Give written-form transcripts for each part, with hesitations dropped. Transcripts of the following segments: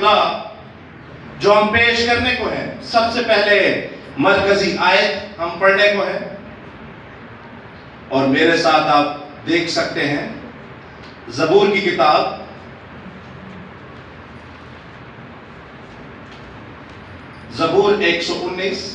खुदा जो हम पेश करने को है, सबसे पहले मरकजी आयत हम पढ़ने को है, और मेरे साथ आप देख सकते हैं ज़बूर की किताब ज़बूर 119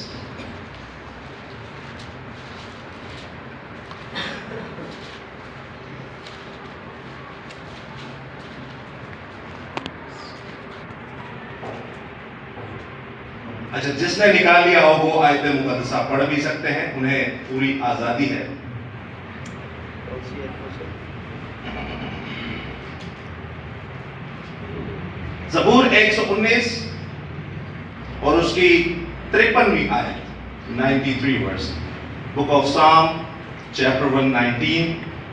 अच्छा, जिसने निकाल लिया हो वो आयत मुकद्दसा पढ़ भी सकते हैं, उन्हें पूरी आजादी है। ज़बूर 119 और उसकी 53वीं आयत, 93 वर्स, बुक ऑफ साम चैप्टर 119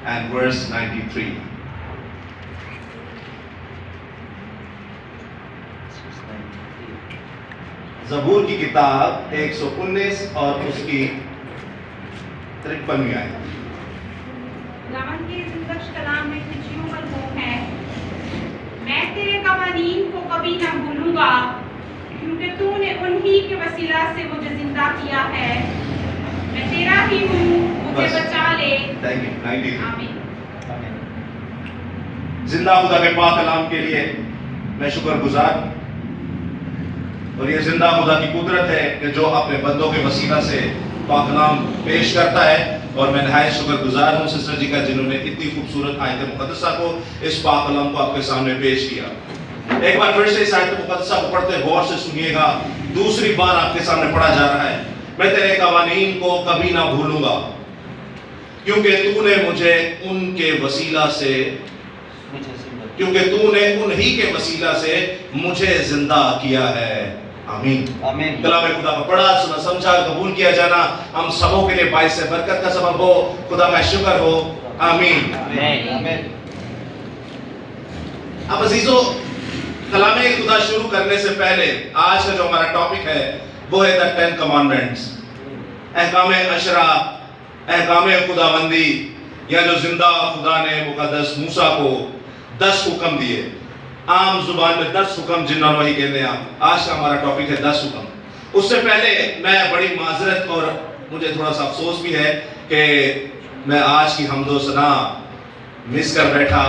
एंड वर्स 93। ज़बूर की किताब 119 और उसकी 53वीं आयत। खुदावंद के ज़िंदश कलाम में कुछ यूं मरहूम है, मैं तेरे कवानीन को कभी न भूलूंगा, क्योंकि तूने उन्हीं के वसीला से मुझे जिंदा किया है। मैं तेरा ही हूँ, मुझे बचा ले। Thank you. आमीन। जिंदा खुदा के पाक कलाम के लिए मैं शुक्रगुजार, और ये जिंदा खुदा की कुदरत है कि जो अपने बंदों के वसीला से पाक कलाम पेश करता है, और मैं नहायत शुक्रगुजार हूँ सिस्टर जी का, जिन्होंने इतनी खूबसूरत आयत मुकद्दसा को, इस पाक कलाम को आपके सामने पेश किया। एक बार फिर से इस आयत मुकद्दसा को पढ़ते गौर से सुनिएगा। दूसरी बार आपके सामने पढ़ा जा रहा है, मैं तेरे कवानीन को कभी ना भूलूंगा, क्योंकि तूने मुझे उनके वसीला से, क्योंकि तूने उन्हीं के वसीला से मुझे जिंदा किया है। आमीन। आमीन। कलाम खुदा का पढ़ा, सुना, समझा, कबूल किया जाना हम सबों के लिए बाइस से बरकत का सबब हो। खुदा का शुक्र हो। आमीन। आमीन। अब अजीजों, कलाम खुदा शुरू करने से पहले आज का जो हमारा टॉपिक है वो है द 10 कमांडमेंट्स, अहकाम अशरा, अहकाम खुदाबंदी, या जो जिंदा खुदा ने मुकद्दस मूसा को 10 हुक्म दिए। आम जुबान में 10 हुक्म जिन्ना वही कहते हैं। आज का हमारा टॉपिक है 10 हुक्म। उससे पहले मैं बड़ी माजरत और मुझे थोड़ा सा अफसोस भी है कि मैं आज की हमदो सना मिस कर बैठा,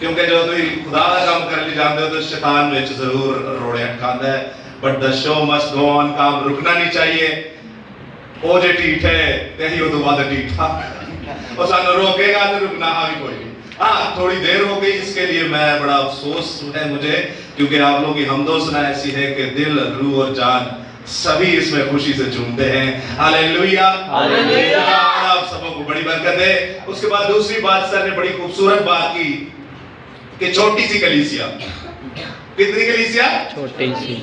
क्योंकि जो तुम खुदा का काम कर ली जानते हो तो शैतान में जरूर रोड़े अटकांदा है, but the show must go on, काम रुकना नहीं चाहिए। ओ जे ठीक है ते ही उदों बाद ठीक था, और सानू रोकेगा तो रुकना भी कोई नहीं। हाँ, थोड़ी देर हो गई, इसके लिए मैं बड़ा अफसोस है मुझे, क्योंकि आप लोगों की हमदो सना ऐसी है कि दिल, रूह और जान सभी इसमें खुशी से झूमते हैं। Hallelujah, hallelujah. आप सबों को बड़ी बरकत है। उसके बाद दूसरी बात, सर ने बड़ी खूबसूरत बात की कि छोटी सी कलीसिया। कितनी कलीसिया? छोटी सी।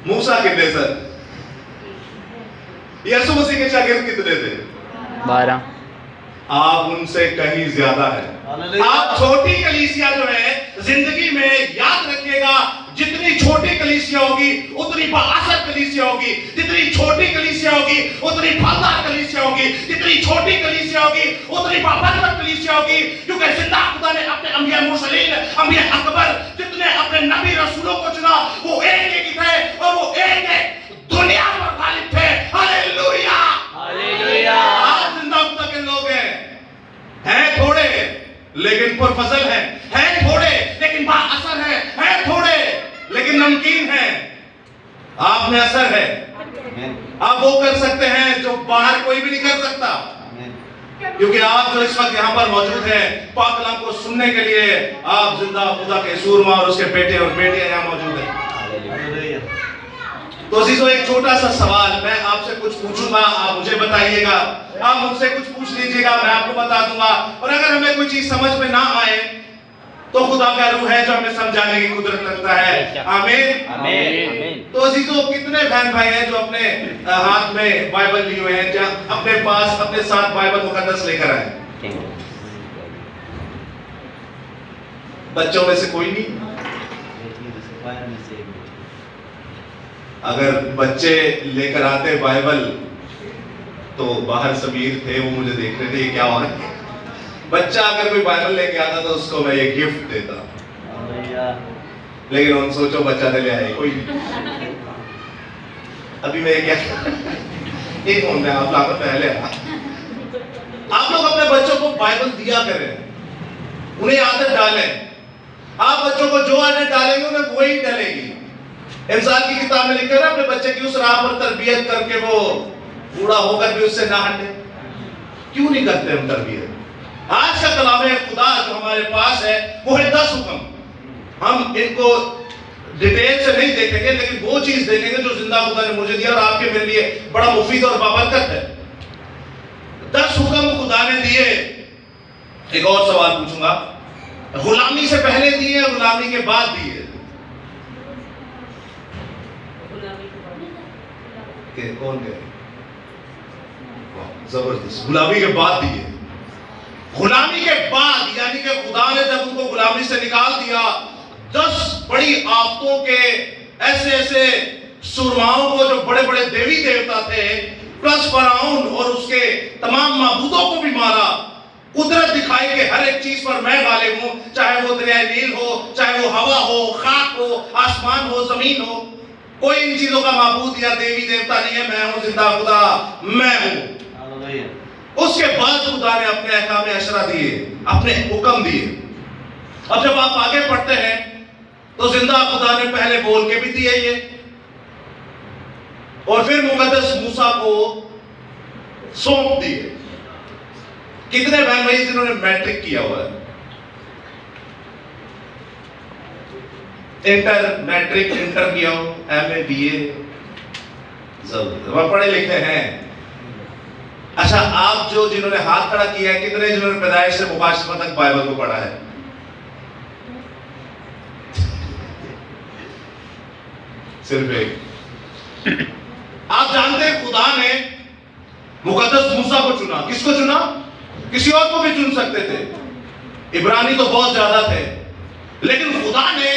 मूसा कितने सर? यीशु मसीह के शागिर्द कितने थे? 12। आप उनसे कहीं ज्यादा है। आप छोटी कलीसिया जो है जिंदगी में याद रखिएगा, जितनी छोटी कलीसिया होगी उतनी बाअसर कलीसिया होगी, जितनी छोटी कलीसिया होगी उतनी फलदार कलीसिया होगी, जितनी छोटी कलीसिया होगी उतनी बाबरकत कलीसिया होगी, क्योंकि जिंदा खुदा ने अपने अंबिया मुरसलीन, अंबिया अकबर, जितने अपने नबी रसूलों को चुना वो एक एक थे, और वो एक एक दुनिया पर गालिब थे। Hallelujah, hallelujah. आप जिंदा खुदा के लोग हैं थोड़े लेकिन पुरफजल है थोड़े लेकिन बाअसर है थोड़े लेकिन नमकीन है। आप में असर है, आप वो कर सकते हैं जो बाहर कोई भी नहीं कर सकता, क्योंकि आप जो इस वक्त यहाँ पर मौजूद हैं पाक कलाम को सुनने के लिए, आप जिंदा खुदा के सूरमा और उसके बेटे और बेटियां यहाँ मौजूद हैं। तो अजीजों, एक छोटा सा सवाल, मैं आपसे कुछ पूछूंगा, आप मुझे बताइएगा, आप मुझसे कुछ पूछ लीजिएगा, मैं आपको बता दूंगा, और अगर हमें कोई चीज समझ में ना आए तो खुदा का रूह है जो हमें समझाने की कुदरत रखता है। आमीन, आमीन। तो अजीजों, कितने बहन भाई हैं जो अपने हाथ में बाइबल लिए हुए हैं, या अपने पास अपने साथ बाइबल मुकद्दस लेकर आए? बच्चों में से कोई नहीं? अगर बच्चे लेकर आते बाइबल तो बाहर समीर थे, वो मुझे देख रहे थे ये क्या हो रहा है। बच्चा अगर कोई बाइबल लेके आता तो उसको मैं ये गिफ्ट देता। लेकिन उन सोचो बच्चा दे ले आए कोई अभी मैं क्या एक फोन में आप लाकर पहले आप लोग अपने बच्चों को बाइबल दिया करें, उन्हें आदत डालें। आप बच्चों को जो आदत डालेंगे उन्हें वही डलेगी। इंसान की किताब में लिखा है ना, अपने बच्चे की उस राह पर तरबियत करके वो बूढ़ा होकर भी उससे ना हटे। क्यों नहीं करते हम तरबियत? आज का कलाम खुदा जो हमारे पास है वो है 10 हुक्म। हम इनको डिटेल से नहीं देखेंगे, लेकिन वो चीज देखेंगे जो जिंदा खुदा ने मुझे दिया और आपके मेरे लिए बड़ा मुफीद और बाबरकत है। 10 हुक्म खुदा ने दिए। एक और सवाल पूछूंगा, गुलामी से पहले दिए, गुलामी के बाद दिए? कौन कहे? जबरदस्त, गुलामी के बाद दिए। गुलामी के बाद यानी कि खुदा ने जब उनको गुलामी से निकाल दिया, 10 बड़ी आफतों के ऐसे ऐसे सुरमाओं को जो बड़े बड़े देवी देवता थे, प्लस फराउन और उसके तमाम माबूदों को भी मारा। कुदरत दिखाई कि हर एक चीज पर मैं गालिब हूं, चाहे वो दरिया नील हो, चाहे वो हवा हो, खाक हो, आसमान हो, जमीन हो। कोई इन चीजों का माबूद या देवी देवता नहीं है, मैं हूं जिंदा खुदा, मैं हूं। उसके बाद खुदा ने अपने अहकाम अशरा दिए, अपने हुक्म दिए। अब जब आप आगे पढ़ते हैं तो जिंदा खुदा ने पहले बोल के भी दिए ये, और फिर मुकद्दस मूसा को सौंप दिए। कितने बहन भाई जिन्होंने मैट्रिक किया हुआ है? मैट्रिक इंटर किया हो, MA BA, जरूर पढ़े लिखे हैं। अच्छा, आप जो जिन्होंने हाथ खड़ा किया है, कितने जिन्होंने पैदाइश से मुकाशफा तक बाइबल को पढ़ा है? सिर्फ एक। आप जानते हैं खुदा ने मुकद्दस मूसा को चुना। किसको चुना? किसी और को भी चुन सकते थे, इब्रानी तो बहुत ज्यादा थे, लेकिन खुदा ने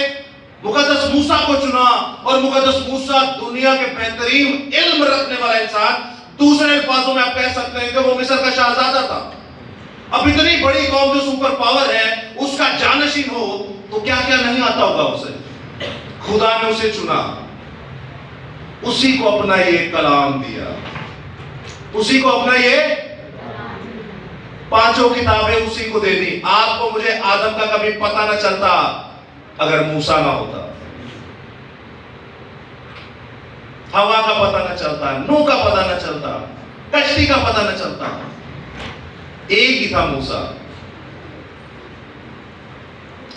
मुकद्दस मूसा को चुना। और मुकद्दस मूसा दुनिया के बेहतरीन इल्म रखने वाला इंसान, दूसरे अल्फाजों में आप कह सकते हैं कि वो मिस्र का शहजादा था। अब इतनी बड़ी कौम जो सुपर पावर है, उसका जानशीन हो तो क्या क्या नहीं आता होगा उसे। खुदा ने उसे चुना, उसी को अपना ये कलाम दिया, उसी को अपना ये 5 किताबें उसी को दे दी। आपको मुझे आदम का कभी पता ना चलता अगर मूसा ना होता, हवा का पता ना चलता, नूह का पता ना चलता, कश्ती का पता ना चलता। एक ही था मूसा।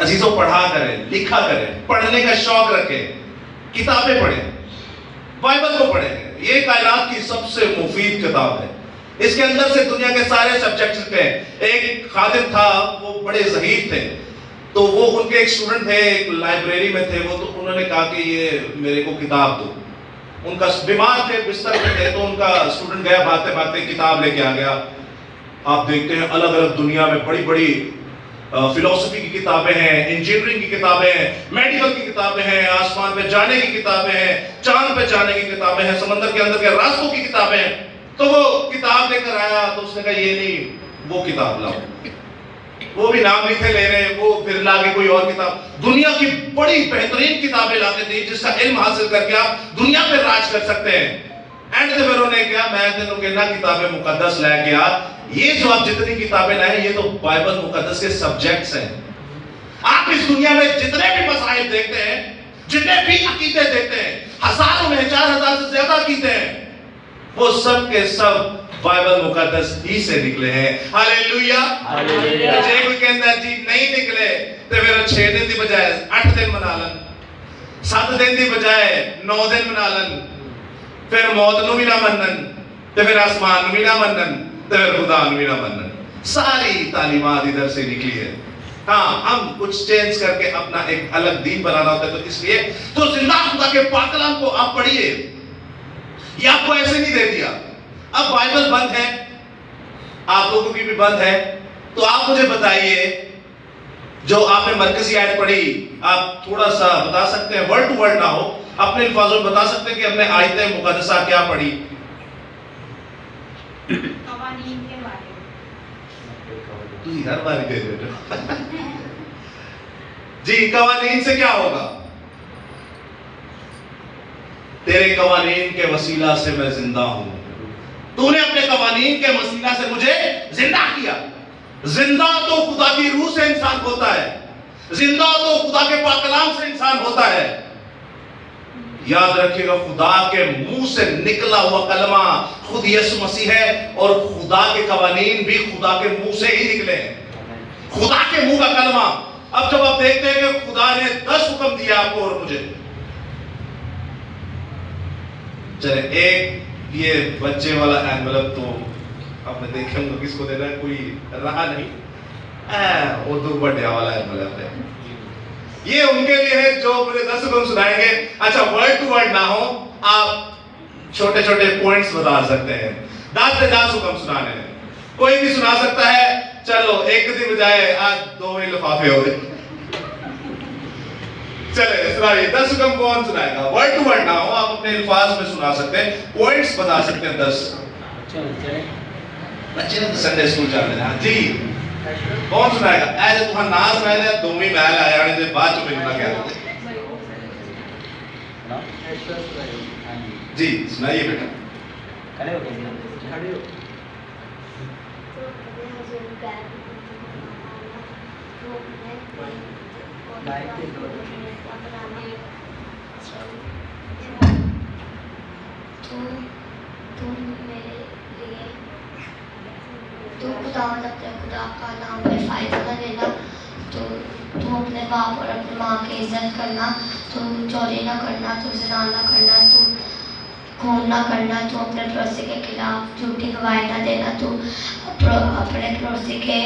अजीजों, पढ़ा करें, लिखा करें, पढ़ने का शौक रखें, किताबें पढ़ें, बाइबल को पढ़ें। ये कायनात की सबसे मुफीद किताब है। इसके अंदर से दुनिया के सारे सब्जेक्ट्स पे। एक खादिम था, वो बड़े ज़हीफ थे, तो वो उनके एक स्टूडेंट थे, एक लाइब्रेरी में थे वो, तो उन्होंने कहा कि ये मेरे को किताब दो। उनका बीमार थे, बिस्तर पे थे, तो उनका स्टूडेंट गया, भागते भागते किताब लेके आ गया। आप देखते हैं अलग अलग दुनिया में बड़ी बड़ी फिलोसफी की किताबें हैं, इंजीनियरिंग की किताबें हैं, मेडिकल की किताबें हैं, आसमान पे जाने की किताबें हैं, चांद पे जाने की किताबें हैं, समंदर के अंदर के रास्तों की किताबें हैं। तो वो किताब लेकर आया, तो उसने कहा ये नहीं, वो किताब लाओ। वो भी नाम नहीं थे ले रहे, वो फिर लाके कोई और किताब, दुनिया की बड़ी बेहतरीन किताबें लाके दी, जिसका इल्म हासिल करके आप दुनिया पे राज कर सकते हैं। एंड फिर उन्होंने क्या, मैं तेनों के ना किताबें मुकद्दस लेके आ। ये जो आप जितनी किताबें लाए, ये तो बाइबल मुकद्दस के सब्जेक्ट्स हैं। आप इस दुनिया में जितने भी मसाइल देखते हैं, जितने भी अकीदे देखते हैं, हजारों में 4000 से ज्यादा अकीदे हैं, वो सब के सब बाइबल मुकद्दस ही से निकले हैं। Hallelujah, hallelujah. जे कोई कहता जी नहीं निकले तो फिर 6 दिन की बजाय 8 दिन मना लन, 7 दिन की बजाय 9 दिन मना लन, फिर मौत नु भी ना मनन, तो फिर आसमान भी ना मनन, तो फिर खुदा भी ना मनन। सारी तालीमात इधर से निकली है। हाँ, हम कुछ चेंज करके अपना एक अलग दीन बनाना होता है, तो इसलिए तो जिंदा खुदा के पाक कलाम को आप पढ़िए। ये आपको ऐसे नहीं दे दिया। अब बाइबल बंद है, आप लोगों की भी बंद है, तो आप मुझे बताइए, जो आपने मरकजी आयत पढ़ी, आप थोड़ा सा बता सकते हैं, वर्ड टू वर्ड ना हो, अपने अल्फाजों में बता सकते हैं कि हमने आयतें मुकद्दसा क्या पढ़ी? कवानीन के बारे में। तू हर बार कह रहे हो जी, कवानीन से क्या होगा? तेरे कवानीन के वसीला से मैं जिंदा हूं। तूने अपने कवानीन के वसीला से मुझे जिंदा किया। जिंदा तो खुदा की रूह से इंसान होता है, जिंदा तो खुदा के पाक कलाम से इंसान होता है। याद रखिएगा, खुदा के मुंह से निकला हुआ कलमा खुद यीशु मसीह है, और खुदा के कवानीन भी खुदा के मुंह से ही निकले हैं, खुदा के मुंह का कलमा। अब जब आप देखते हैं कि खुदा ने 10 हुक्म दिया आपको और मुझे, चले एक ये बच्चे वाला एनवेलप तो आपने देखे होंगे, किसको देना है, कोई रहा नहीं, वो दुर्बटिया वाला एनवेलप है। ये उनके लिए है जो मुझे 10 हुक्म सुनाएंगे। अच्छा, वर्ड टू वर्ड ना हो, आप छोटे छोटे पॉइंट्स बता सकते हैं। 10 से 10 हुक्म सुनाने हैं, कोई भी सुना सकता है। चलो, एक की बजाय आज 2 ही लिफाफे हो गए। चले सुनाइए, 10 हुक्म कौन सुनाएगा? वर्ड टू वर्ड ना हो, आप अपने अल्फाज में सुना सकते हैं, पॉइंट्स बता सकते हैं 10। बच्चे ने तो संडे स्कूल जाते हैं जी। कौन सुनाएगा? ऐसे तुम ना सुनाए दे, तुम ही महल आया ने बाद में ना क्या जी, सुनाइए बेटा। खड़े हो खड़े हो। तू खुदा का नाम में फायदा न लेना, तो तू अपने बाप और अपनी माँ की इज्जत करना, तू चोरी न करना, तू ज़िना न करना, तू खून न करना, तू अपने पड़ोसी के खिलाफ झूठी गवाही न देना, तू अपने पड़ोसी के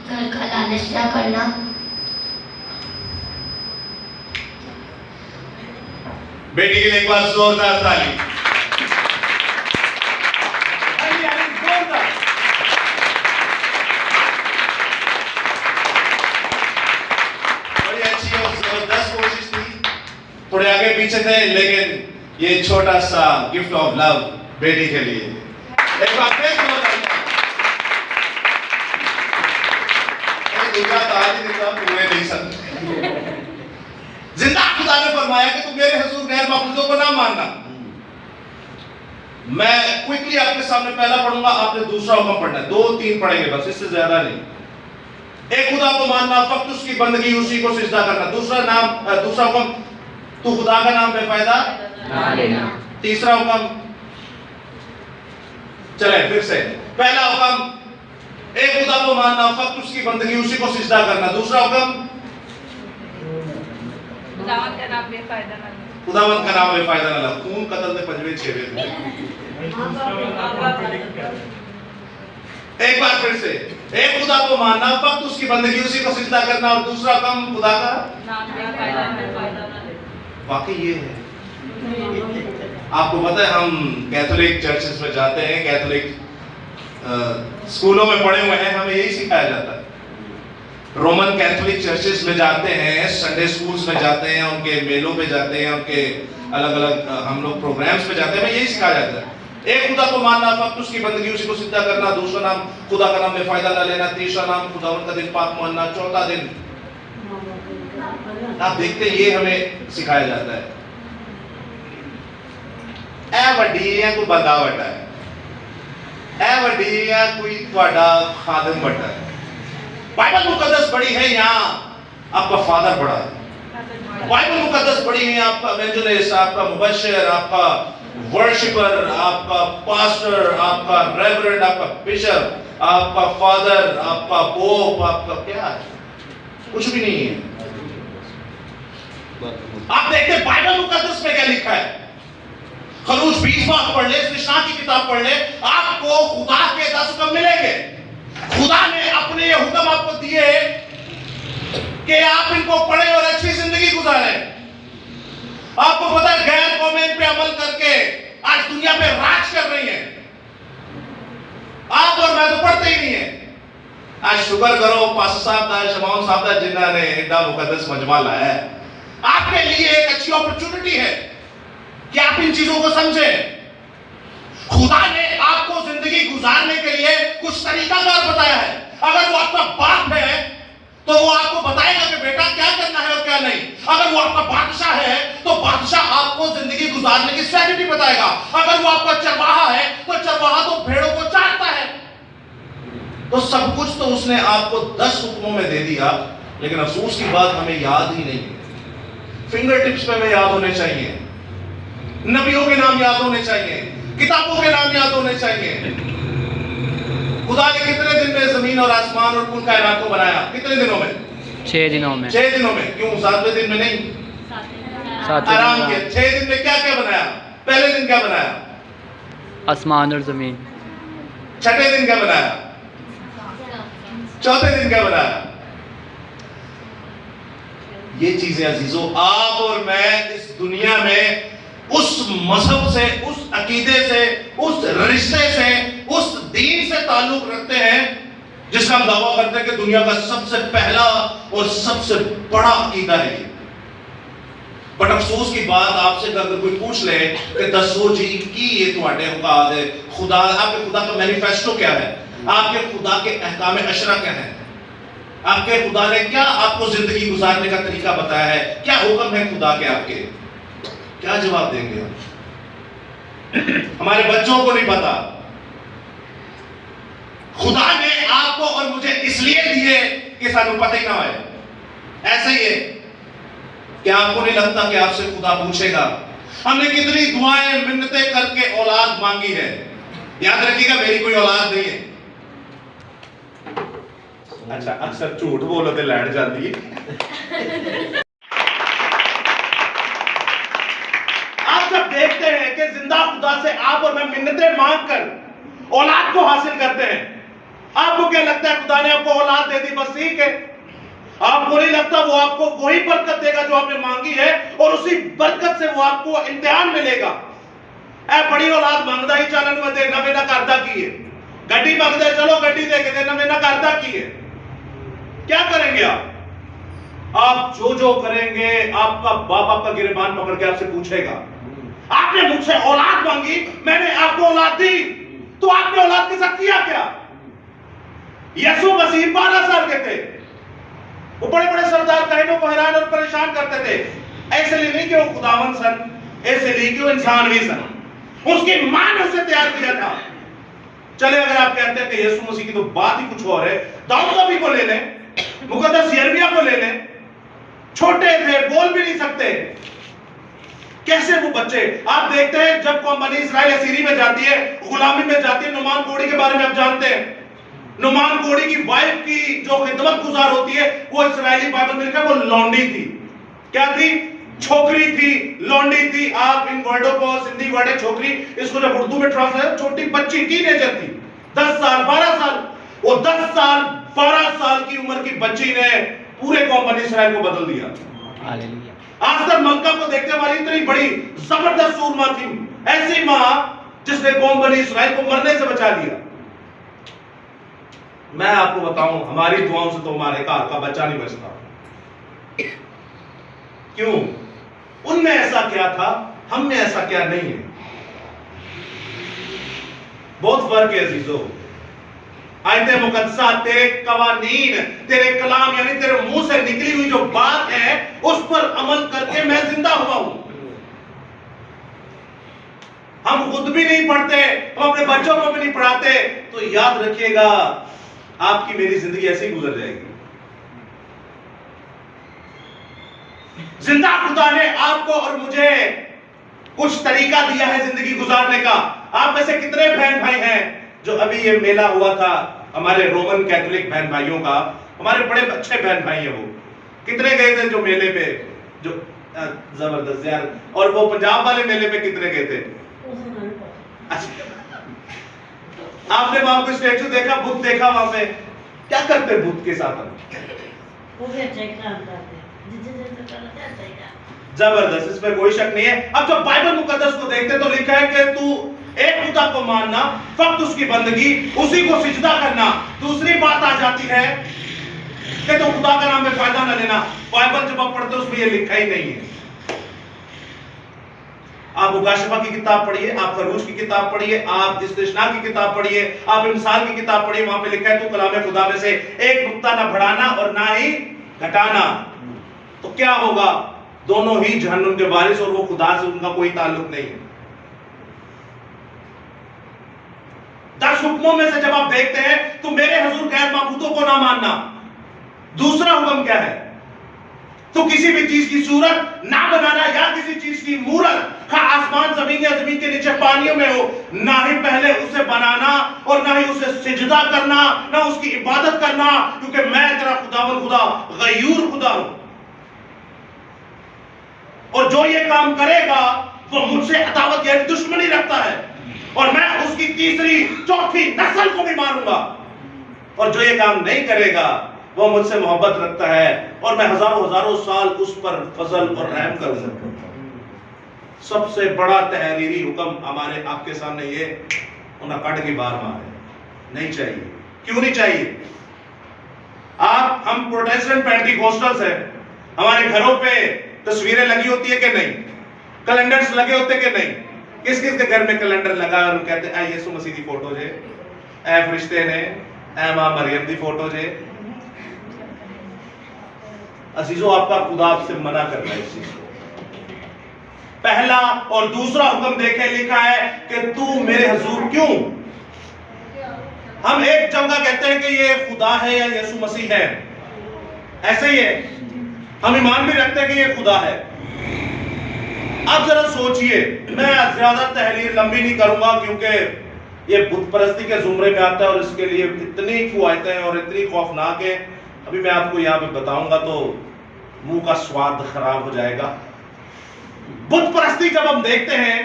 घर का लालच न करना। बेटी के लिए एक बार जोरदार ताली। बड़ी अच्छी और जबरदस्त कोशिश थी, थोड़े आगे पीछे थे, लेकिन ये छोटा सा गिफ्ट ऑफ लव बेटी के लिए एक बार फिर पूरे नहीं सकते। जिंदा खुदा ने फरमाया कि तुम मेरे हुजूर गैर माबूदों को ना मानना। मैं क्विकली आपके सामने पहला पढ़ूंगा, आपने दूसरा हुक्म पढ़ना है, 2-3 पढ़ेंगे बस, इससे ज्यादा नहीं। एक खुदा को मानना, फक्त उसकी बंदगी, उसी को सिजदा करना। दूसरा हुक्म, तू खुदा का नाम बेफायदा ना लेना। तीसरा हुक्म, चले फिर से, पहला हुक्म एक खुदा को मानना, फक्त उसकी बंदगी, उसी को सिजदा करना। दूसरा हुक्म, खुदावंद का नाम बेफायदा ना लो। खुदावंद का नाम बेफायदा ना लो। खून कत्ल दे 5वें-6वें। एक बार फिर से, एक खुदा को मानना, फक्त उसकी बंदगी, उसी को सिजदा करना, और दूसरा काम खुदा का नाम बेफायदा ना ले। वाकई ये है। आपको पता है, हम कैथोलिक चर्चेस में जाते हैं, कैथोलिक स्कूलों में पढ़े हुए हैं, हमें यही सिखाया जाता है। रोमन कैथोलिक चर्चेस में जाते हैं, संडे स्कूल्स में जाते हैं, उनके मेलों पे जाते हैं, उनके अलग अलग हम लोग प्रोग्राम्स में जाते हैं, हमें यही सिखाया जाता है। एक खुदा को मानना, फक्त उसकी बंदगी, उसी को सिजदा करना। दूसरा नाम खुदा का नाम बेफायदा ना लेना। तीसरा नाम खुदावंद का दिन पाक मानना। चौथा दिन, आप देखते हैं ये हमें सिखाया जाता है। ए वड्डी कोई बंदा वड्डा है, ए वड्डी कोई ਤੁਹਾਡਾ खादिम वड्डा है। बाइबल मुकद्दस पढ़ी है, यहाँ आपका फादर पढ़ा है। बाइबल मुकद्दस पढ़ी है, आपका इवेंजलिस्ट, आपका मुबश्शिर, आपका वर्शिपर, आपका पास्टर, आपका रेवरेंड, आपका बिशप, आपका फादर, आपका पोप, आपका क्या है? कुछ भी नहीं है। आप देखते हैं बाइबल मुकद्दस में क्या लिखा है। खरूज 20 बार पढ़ ले, निशान की किताब पढ़ ले, आपको खुदा के 10 हुक्म मिलेंगे। खुदा ने अपने ये हुक्म आपको दिए कि आप इनको पढ़ें और अच्छी जिंदगी गुजारें। आपको पता है, गैर कौमें इन पे अमल करके आज दुनिया पे राज कर रही हैं। आप और मैं तो पढ़ते ही नहीं है। आज शुक्र करो पास्टर साहब दा, शमाउन साहब दा, जिन्होंने एडा मुकद्दस मजमा लाया है। आपके लिए एक अच्छी अपॉर्चुनिटी है कि आप इन चीजों को समझें। खुदा ने आपको जिंदगी गुजारने के लिए कुछ तरीकाकार बताया है। अगर वो आपका बाप है तो वो आपको बताएगा कि बेटा क्या करना है और क्या नहीं। अगर वो आपका बादशाह है तो बादशाह आपको जिंदगी गुजार गुजारने की स्ट्रैटेजी बताएगा। अगर वो आपका चरवाहा है तो चरवाहा तो भेड़ों को चाटता है। तो सब कुछ तो उसने आपको 10 हुक्मों में दे दिया, लेकिन अफसोस की बात हमें याद ही नहीं है। फिंगर टिप्स पे हमें याद होने चाहिए, नबियों के नाम याद होने चाहिए, किताबों के नाम याद होने चाहिए। खुदा ने कितने दिन में जमीन और आसमान और कुल कायनात को बनाया? कितने दिनों में? 6 दिनों में। 6 दिनों में। क्यों 7वें दिन में नहीं? 7 आराम किया। 6 दिन में क्या क्या बनाया? पहले दिन क्या बनाया? आसमान और जमीन। छठे दिन क्या बनाया? चौथे दिन क्या बनाया? ये चीजें अजीजों, आप और मैं इस दुनिया में उस मजहब से, उस अकीदे से, उस रिश्ते से, उस दीन से ताल्लुक रखते हैं जिसका हम दावा करते हैं कि दुनिया का सबसे पहला और सबसे बड़ा अकीदा है ये। बट अफसोस की बात, आपसे अगर कोई पूछ ले कि दसो जी की ये तुम्हारे औकात है, खुदा, आपके खुदा का मैनिफेस्टो क्या है, आपके खुदा के अहकाम अशरा क्या है, आपके खुदा ने क्या आपको जिंदगी गुजारने का तरीका बताया है, क्या हुक्म है खुदा के, आपके क्या जवाब देंगे हम? हमारे बच्चों को नहीं पता। खुदा ने आपको और मुझे इसलिए दिए कि सानू पता ही ना हो। ऐसे ही है कि आपको नहीं लगता कि आपसे खुदा पूछेगा हमने कितनी दुआएं मिन्नतें करके औलाद मांगी है? याद रखिएगा, मेरी कोई औलाद नहीं है। अच्छा, अक्सर झूठ बोलो तो लैंड जाती है। आप जब देखते हैं कि जिंदा खुदा से आप और मैं मिन्नतें मांगकर औलाद को हासिल करते हैं, आपको क्या लगता है? खुदा ने आपको औलाद दे दी, बस ठीक है। आपको नहीं लगता वो आपको वही बरकत देगा जो आपने मांगी है, और उसी बरकत से वो आपको इम्तिहान मिलेगा। ऐ बड़ी औलाद मांगदा ही चलन में देना मेरा करदा की है, गड्डी मांगदा चलो गड्डी दे के देना मेरा करदा की है। क्या करेंगे आप जो जो करेंगे, आपका बाप आपका गिरबान पकड़ के आपसे पूछेगा, आपने मुझसे औलाद मांगी, मैंने आपको औलाद दी, तो आपने औलाद के साथ किया क्या? यीशु मसीह 12 साल के थे, वो बड़े बड़े सरदार कहनों को हैरान और परेशान करते थे। ऐसे नहीं कि वो खुदावन सन, ऐसे नहीं कि वो इंसान भी सन, उसकी मां ने उसे तैयार किया था। चले, अगर आप कहते हैं कि यीशु मसीह की तो बात ही कुछ और है, दाऊद नबी को ले लें, मुकद्दस यिर्मयाह को ले लें, छोटे थे, बोल भी नहीं सकते, कैसे वो बच्चे। आप देखते हैं जब कौम बनी इस्राइल असीरी में जाती है, गुलामी में जाती है, नुमान कोड़ी के बारे में आप जानते हैं। नुमान कोड़ी की वाइफ की जो खिदमत गुजार होती है, वो इस्राएली बाइबल में लिखा है वो लौंडी थी। क्या थी? छोकरी थी, लौंडी थी। आप इन वर्डों को, सिंधी वर्ड है छोकरी, इसको जब उर्दू में ट्रांसलेट, छोटी बच्ची, टीनेजर थी, 10 साल 12 साल। वो 10 साल 12 साल की उम्र की बच्ची ने पूरे कौम बनी इस्राइल को बदल दिया। हालेलुया। आज तक मक्का को देखने वाली इतनी बड़ी जबरदस्त सूरमा थी, ऐसी मां जिसने कौम बनी इस्राइल को मरने से बचा लिया। मैं आपको बताऊं, हमारी दुआओं से तो हमारे घर का बच्चा नहीं बचता। क्यों? उनने ऐसा किया था, हमने ऐसा किया नहीं है। बहुत फर्क है अजीजों। आयते मुकद्दसा, तेरे कवानीन, तेरे कलाम यानी तेरे मुंह से निकली हुई जो बात है उस पर अमल करके मैं जिंदा हुआ हूं। हम खुद भी नहीं पढ़ते, हम अपने बच्चों को भी नहीं पढ़ाते, तो याद रखिएगा आपकी मेरी जिंदगी ऐसे ही गुजर जाएगी। जिंदा खुदा ने आपको और मुझे कुछ तरीका दिया है जिंदगी गुजारने का। आप में से कितने बहन भाई हैं जो अभी ये मेला हुआ था हमारे रोमन कैथोलिक बहन भाइयों का, हमारे बड़े अच्छे बहन भाई हैं, वो कितने गए थे जो मेले पे, जो जबरदस्त यार। और वो पंजाब वाले मेले पे कितने गए थे? अच्छा, आपने वहां कोई स्टैचू देखा, बुद्ध देखा? वहां पे क्या करते बुद्ध के साथ हम? जबरदस्त, इसमें कोई शक नहीं है। अब जब बाइबल मुकद्दस को देखते तो लिखा है कि तू एक खुदा को मानना, फक्त उसकी बंदगी, उसी को सिजदा करना। दूसरी बात आ जाती है कि तो खुदा का नाम में फायदा न लेना। बाइबल जब आप पढ़ते हो उसमें ये लिखा ही नहीं है। आप मुकाशफा की किताब पढ़िए, आप खरूज की किताब पढ़िए, आप इस्तिश्ना की किताब पढ़िए, आप इमसाल की किताब पढ़िए, वहां पे लिखा है तू कलाम खुदा में से एक नुक्ता ना बढ़ाना और ना ही घटाना। तो क्या होगा? दोनों ही जहन्नुम के वारिस, और वो खुदा से उनका कोई ताल्लुक नहीं है। 10 हुक्मों में से जब आप देखते हैं तो मेरे हुजूर गैर माबूदों को ना मानना। दूसरा हुक्म क्या है? तो किसी भी चीज की सूरत ना बनाना, या किसी चीज की मूरत, खा आसमान जमीन या जमीन के नीचे पानियों में हो, ना ही पहले उसे बनाना और ना ही उसे सिजदा करना, ना उसकी इबादत करना, क्योंकि मैं तेरा खुदावन खुदा गयूर खुदा हूं। और जो ये काम करेगा वो मुझसे अदावत यानी दुश्मनी रखता है, और मैं उसकी तीसरी चौथी नस्ल को भी मारूंगा। और जो ये काम नहीं करेगा वो मुझसे मोहब्बत रखता है, और मैं हजारों हजारों साल उस पर फजल और रहम करूंगा। सबसे बड़ा तहरीरी हुक्म हमारे आपके सामने ये कट की बार मारे नहीं चाहिए। क्यों नहीं चाहिए? हम प्रोटेस्टेंट पेंटिकोस्टल्स हैं, हमारे घरों पे तस्वीरें लगी होती है कि नहीं? कैलेंडर्स लगे होते कि नहीं? किस किस के घर में कैलेंडर लगा और कहते हैं यीशु मसीह की फोटो जे, ए फरिश्ते ने, ए मां मरियम की फोटो जे। अजीजों, आपका खुदा आपसे मना कर रहा है इस चीज को। पहला और दूसरा हुक्म देखें, लिखा है कि तू मेरे हुजूर क्यों। हम एक जगह कहते हैं कि ये खुदा है या यीशु मसीह है, ऐसे ही है। हम ईमान भी रखते हैं कि ये खुदा है। अब जरा सोचिए, मैं ज्यादा तहरीर लंबी नहीं करूंगा क्योंकि ये बुत परस्ती के जुमरे में आता है और इसके लिए इतनी कुआयतें और इतनी खौफनाक है। अभी मैं आपको यहाँ पे बताऊंगा तो मुंह का स्वाद खराब हो जाएगा। बुत परस्ती जब हम देखते हैं,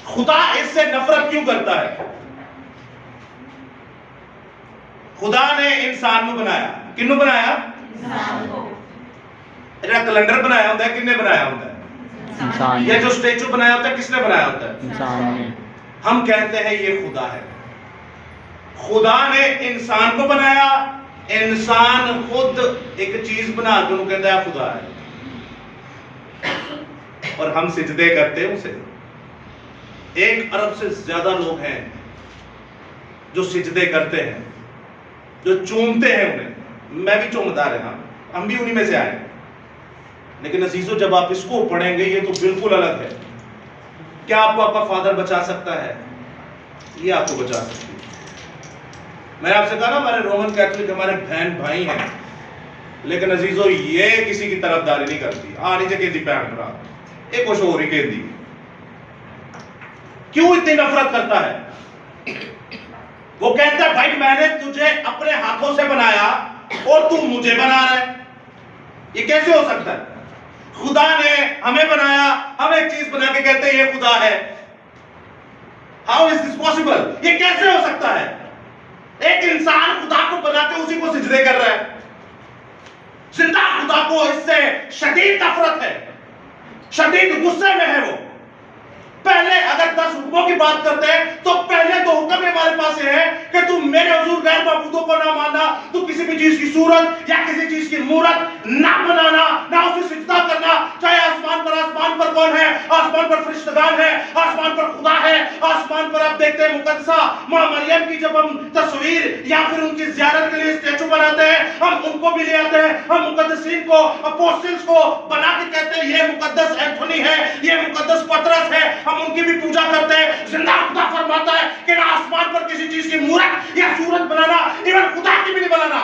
खुदा इससे नफरत क्यों करता है? खुदा ने इंसान को बनाया, किन्नू बनाया? कैलेंडर बनाया होता है, किसने बनाया होता है? इंसान। ये जो स्टेचू बनाया होता है, किसने बनाया होता है? इंसान ने। हम कहते हैं ये खुदा है। खुदा ने इंसान को बनाया, इंसान खुद एक चीज बना के उन्हें कहता है खुदा है, और हम सिजदे करते हैं उसे। 1 अरब से ज्यादा लोग हैं जो सिजदे करते हैं, जो चूमते हैं उन्हें। मैं भी चूमदार है, हम भी उन्हीं में से आए। लेकिन अजीजों, जब आप इसको पढ़ेंगे ये तो बिल्कुल अलग है। क्या आपको आपका फादर बचा सकता है? ये आपको बचा सकती है। मैंने आपसे कहा ना, हमारे रोमन कैथोलिक हमारे बहन भाई हैं, लेकिन अजीजों ये किसी की तरफदारी नहीं करती। नहीं जगह दी भैन भरा एक कुछ और ही कह दी। क्यों इतनी नफरत करता है? वो कहता है भाई मैंने तुझे अपने हाथों से बनाया और तू मुझे बना रहा है। ये कैसे हो सकता है? खुदा ने हमें बनाया, हम एक चीज बना के कहते हैं ये खुदा है। How is this possible? ये कैसे हो सकता है? एक इंसान खुदा को बना के उसी को सिजदे कर रहा है। जिंदा खुदा को इससे शदीद नफरत है, शदीद गुस्से में है वो। पहले अगर 10 हुक्मों की बात करते हैं तो पहले 2 हुक्म हमारे पास है कि तू मेरे हुजूर गैर माबूदों को ना मानना, तू किसी भी चीज की सूरत या किसी चीज की मूरत ना बनाना, ना उसे सिजदा करना। चाहे आसमान पर कौन है? आसमान पर फरिश्तेगान है, आसमान पर खुदा है, आसमान पर आप देखते हैं मुकद्दसा मां मरियम की जब हम तस्वीर या फिर उनकी जियारत के लिए स्टैचू बनाते हैं, हम उनको भी ले आते हैं। हम मुकद्दसीन को, अपोस्टल्स को बना के कहते हैं ये मुकद्दस एंथोनी है, ये मुकद्दस पतरस है, हम उनकी भी पूजा करते हैं। जिंदा खुदा फरमाता है कि ना आसमान पर किसी चीज की मूरत या सूरत बनाना, इवन खुदा की भी नहीं बनाना,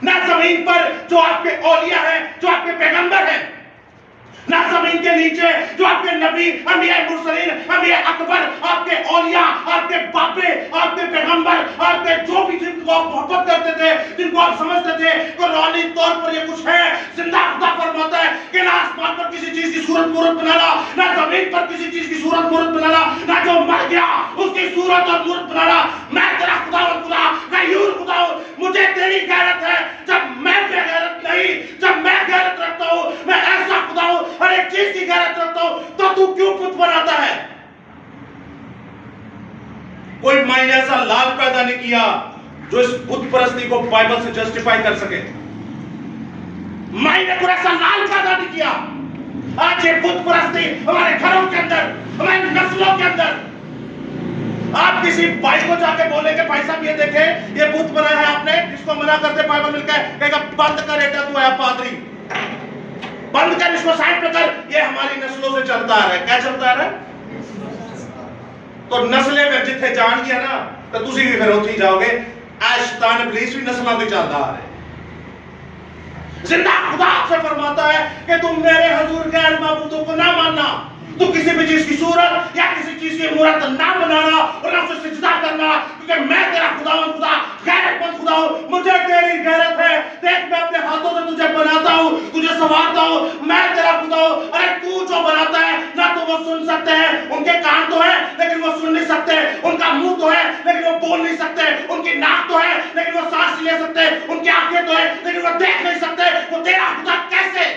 ना जमीन पर जो आपके औलिया है, जो आपके पैगंबर है, ना जमीन के नीचे जो आपके नबी, अंबिया मुरसलीन, अंबिया अकबर, आपके औलिया, आपके बापे, आपके पैगंबर, आपके जो भी जिनको आप मोहब्बत करते थे, जिनको आप समझते थे कुरानी तौर पर ये कुछ है। जिंदा खुदा फरमाता है कि ना आसमान पर किसी चीज की सूरत मूरत बनाना, ना जमीन पर किसी चीज की सूरत मूरत बनाना, ना जो मर गया उसकी सूरत और मूरत बनाना। मैं तेरा खुदा और खुदा, मैं यूर खुदा हूं। मुझे तेरी गैरत है जब मैं बेगैरत नहीं, जब मैं गैरत रखता हूं, मैं ऐसा खुदा हूं हर एक चीज की गैरत रखता हूं। तो तू क्यों पुत बनाता है? कोई मायने ऐसा लाल पैदा नहीं किया जो इस बुत परस्ती को बाइबल से जस्टिफाई कर सके। मायने कोई ऐसा लाल पैदा नहीं किया। आज ये बुत परस्ती हमारे घरों के अंदर, हमारी नस्लों के अंदर, आप किसी भाई को जाके बोलेंगे भाई साहब ये देखे ये बुत बनाया है आपने, इसको मना करते बाइबल मिलकर कहेगा बंद कर बेटा, तू है पादरी। बंद कर, इसको साइड पे कर। ये हमारी नस्लों से चलता आ रहा है। क्या चलता आ रहा है? तो नस्लें फिर जिथे जान गया ना तो तुसी भी फिर उठी जाओगे। आज शैतान इब्लीस भी नस्लों पे चलता आ रहा है। जिंदा खुदा आपसे फरमाता है कि तुम मेरे हुजूर गैर माबूदों को ना मानना, तो किसी भी चीज की सूरत या किसी चीज की मूरत ना बनाना और ना उसे सिजदा करना, क्योंकि मैं तेरा खुदा गैरतमंद खुदा हूं। मुझे तेरी गैरत है। देख, मैं अपने हाथों से तुझे बनाता हूं, तुझे संवारता हूं। मैं तेरा खुदा हूं। अरे तू जो बनाता है ना तो वो सुन सकते हैं, उनके कान तो है लेकिन वो सुन नहीं सकते, उनका मुंह तो है लेकिन वो बोल नहीं सकते, उनकी नाक तो है लेकिन वो सांस ले सकते, उनकी आंखें तो है लेकिन वो देख नहीं सकते। वो तेरा खुदा कैसे?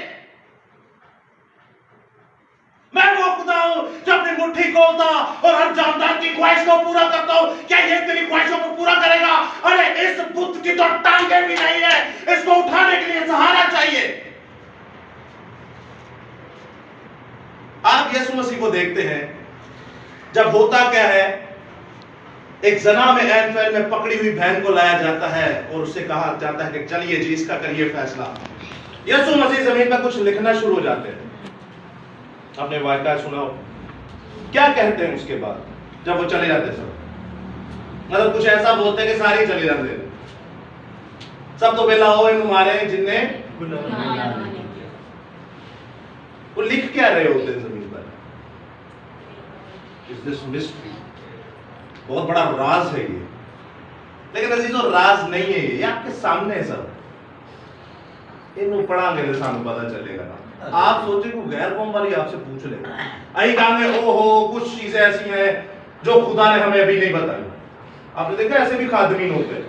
मैं वो खुदा हूं जो अपनी मुट्ठी खोलता और हर जानदार की ख्वाहिश को पूरा करता हूं। क्या ये तेरी ख्वाहिशों को पूरा करेगा? अरे इस बुत की तो टांगे भी नहीं है, इसको उठाने के लिए सहारा चाहिए। आप यीशु मसीह को देखते हैं, जब होता क्या है, एक जना में ऐन में पकड़ी हुई बहन को लाया जाता है और उससे कहा जाता है कि चलिए जी इसका करिए फैसला। यीशु मसीह जमीन पर कुछ लिखना शुरू हो जाते हैं। आपने वाक़या सुना हो, क्या कहते हैं उसके बाद जब वो चले जाते सब? मतलब कुछ ऐसा बोलते हैं कि सारे चले जाते हैं। सब तो बेला हो इन मारे जिनने वो लिख क्या रहे होते हैं जमीन पर? Is this mystery? बहुत बड़ा राज है ये। लेकिन अजीजों, राज नहीं है ये आपके सामने है सब। इन्हों पढ़ांगे तो सानू पता चलेगा ना। आप सोचे को गैर कौम वाली आपसे पूछ ले, आई कहेंगे ओहो कुछ चीजें ऐसी हैं जो खुदा ने हमें अभी नहीं बताई। आपने देखा ऐसे भी खादमीन होते हैं,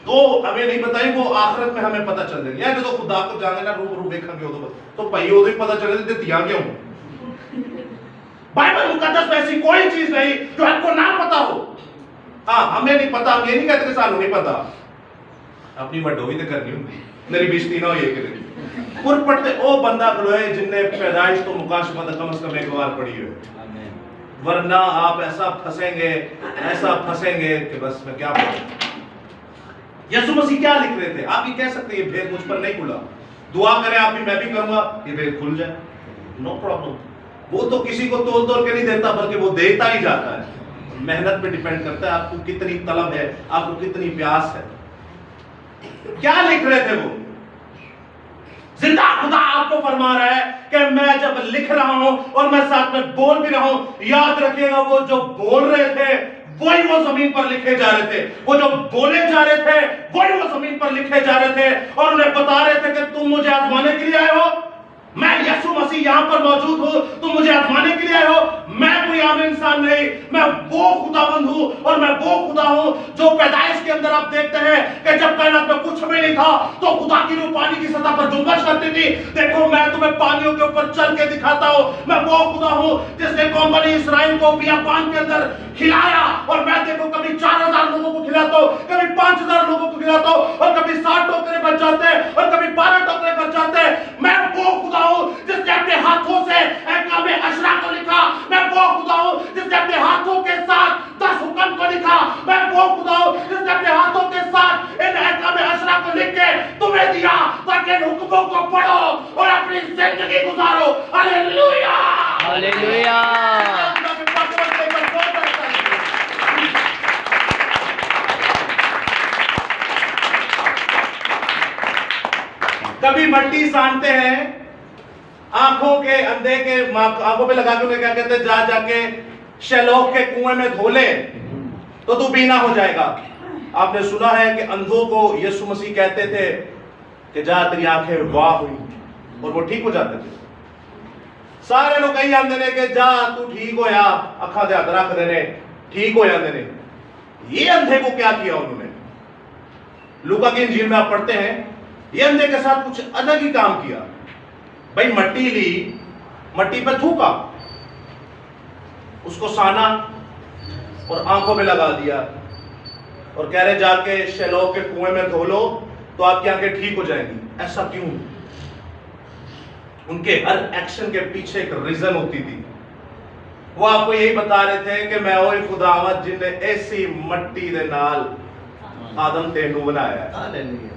तो हमें नहीं बताई, वो आखिरत में हमें पता चल जाएगी। यार जो खुदा को जाने का रूबरू देखेंगे तो भाई वो भी पता चले दिया क्यों। बाइबल मुकद्दस में ऐसी कोई चीज नहीं जो हमको ना पता हो। हाँ, हमें नहीं पता, हम ये नहीं कहते कि सानू नहीं पता। अपनी वड्डो भी तो करनी होगी, मेरी बेइज्जती ना हो ये कि पुर पढ़ते ओ बंदा खलोए जिनने पैदाइश तो मुकाशमत कम से कम एक बार पढ़ी है, वरना आप ऐसा फंसेंगे कि बस मैं क्या बोलूं। यीशु मसीह क्या लिख रहे थे? आप ये कह सकते हैं ये भेद मुझ पर नहीं खुला, दुआ करें आप भी, मैं भी करूंगा ये भेद खुल जाए, नो प्रॉब्लम। वो तो किसी को तोल तोल के नहीं देता, बल्कि वो देता ही जाता है। मेहनत पे डिपेंड करता है आपको कितनी तलब है, आपको कितनी प्यास है। क्या लिख रहे थे वो? जिंदा खुदा आपको फरमा रहा है कि मैं जब लिख रहा हूं और मैं साथ में बोल भी रहा हूं, याद रखिएगा वो जो बोल रहे थे वही वो जमीन पर लिखे जा रहे थे, वो जो बोले जा रहे थे वही वो जमीन पर लिखे जा रहे थे और उन्हें बता रहे थे कि तुम मुझे आजमाने के लिए आए हो। मैं यीशु मसीह यहां पर मौजूद हूं, तुम मुझे आजमाने के लिए आए हो। मैं कोई आम इंसान नहीं, मैं वो खुदाबंद हूं और मैं वो खुदा हूं जो पैदाइश के अंदर आप देखते हैं कि जब कायनात में कुछ भी नहीं था तो खुदा की रूह पानी की सतह पर जुम्बश करती थी। देखो मैं तुम्हें पानियों के ऊपर चल के दिखाता हूं। मैं वो खुदा हूं जिसने कौम बनी इसराइल को बियाबान के अंदर खिलाया और मैं देखो कभी 4000 लोगों को खिलाता हूं, कभी 5000 लोगों को खिलाता हूं और कभी 60 टोकरे बच जाते हैं और कभी 12 टोकरे बच जाते हैं। मैं वो खुदा हूं जिसने अपने हाथों से एहकाम अशरा को लिखा। मैं वो खुदा हूं जिसने अपने हाथों के साथ 10 हुक्म को लिखा। मैं वो खुदा हूं जिसने अपने हाथों के साथ इन एहकाम अशरा को लिख के तुम्हें दिया ताकि इन हुक्मों को पढ़ो और अपनी जिंदगी गुजारो। Hallelujah, hallelujah. कभी मट्टी सानते हैं, आंखों के अंधे के आंखों पे लगा के उन्हें क्या कहते हैं, जा जाके शैलोक के कुएं में धो ले तो तू बीना हो जाएगा। आपने सुना है कि अंधों को यीशु मसीह कहते थे कि जा तेरी आंखें वाह हुई और वो ठीक हो जाते थे। सारे लोग कही आंदे ने कि जा तू ठीक होया, अखा दे हाथ रख देने ठीक हो जाते ने। ये अंधे को क्या किया उन्होंने? लूका की इंजील में आप पढ़ते हैं ये अंधे के साथ कुछ अलग ही काम किया। भाई मट्टी ली, मट्टी पे थूका, उसको साना और आंखों में लगा दिया और कह रहे जाके शैलोक के कुएं में धो लो तो आपकी आंखें ठीक हो जाएंगी। ऐसा क्यों? उनके हर एक्शन के पीछे एक रीजन होती थी। वो आपको यही बता रहे थे कि मैं वही खुदावत जिन्हें ऐसी मट्टी दे नाल आदम तेनू बनाया है। हालेलुया।